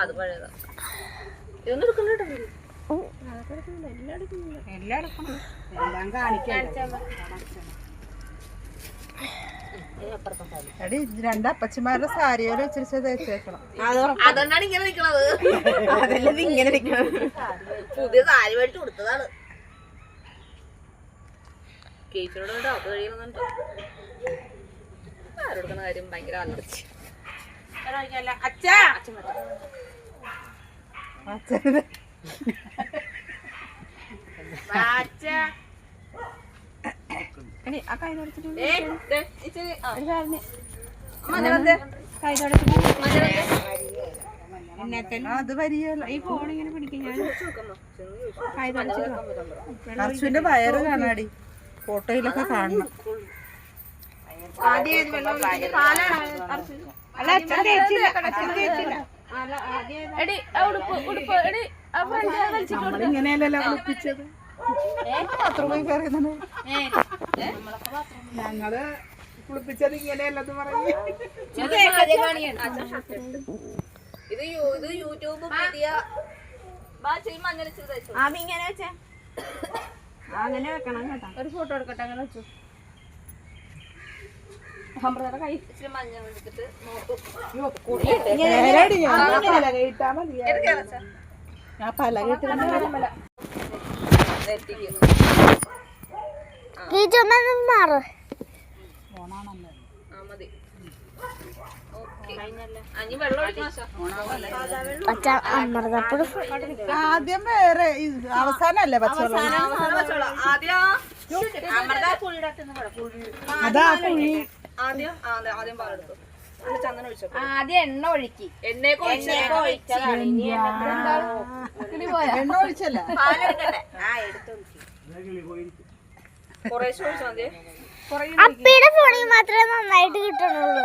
അത് പഴയതാ. ഇതൊന്നും എടുക്കണ്ടോ? രണ്ടപ്പച്ചമാരുടെ സാരിയോട് വെച്ചിട്ട് തേച്ചേക്കണം. അതുകൊണ്ടാണ് ഇങ്ങനെ നിക്കണത്. അതല്ലത് ഇങ്ങനെ നിക്കണത്. പുതിയ സാരി മേടിച്ചു കൊടുത്തതാണ്. കേച്ചിനോട് ഡൗട്ട് കഴിയുന്നുണ്ടോ? ആരെടുക്കണ കാര്യം ഭയങ്കര അലർച്ചി. അച്ഛാ അത് വരികയല്ല. ഈ ഫോൺ ഇങ്ങനെ പിടിക്കും. അർഷുവിന്റെ വയറ് കാണാടി, ഫോട്ടോയിലൊക്കെ കാണണം. നമ്മളിങ്ങനെയല്ലല്ലോ കുളിപ്പിച്ചത്. ബാത്റൂമിൽ കയറുന്നത് ഞങ്ങള് കുളിപ്പിച്ചത് ഇങ്ങനെയല്ലെന്ന് പറഞ്ഞു. ഇത് യൂട്യൂബ് പുതിയ ഇങ്ങനെ വെച്ചേ, അങ്ങനെ വെക്കണം കേട്ടോ. ഒരു ഫോട്ടോ എടുക്കട്ടെ, അങ്ങനെ വെച്ചു. കൈ ഇച്ചിരി മഞ്ഞൾ എടുത്തിട്ട് നോക്കും. ആദ്യം വേറെ അവസാനല്ലേ പച്ചവെള്ളം? അതാ പുളി. ആദ്യം പാലെടുത്തു, ചന്ദനം ഒഴിച്ചു, ആദ്യം എണ്ണ ഒഴുക്കി. എണ്ണ ഒഴിച്ചല്ല, കുറേശ്ശെ ഒഴിച്ചാൽ മതി. അപ്പിയുടെ ഫോണിൽ മാത്രമേ നന്നായിട്ട് കിട്ടണുള്ളൂ.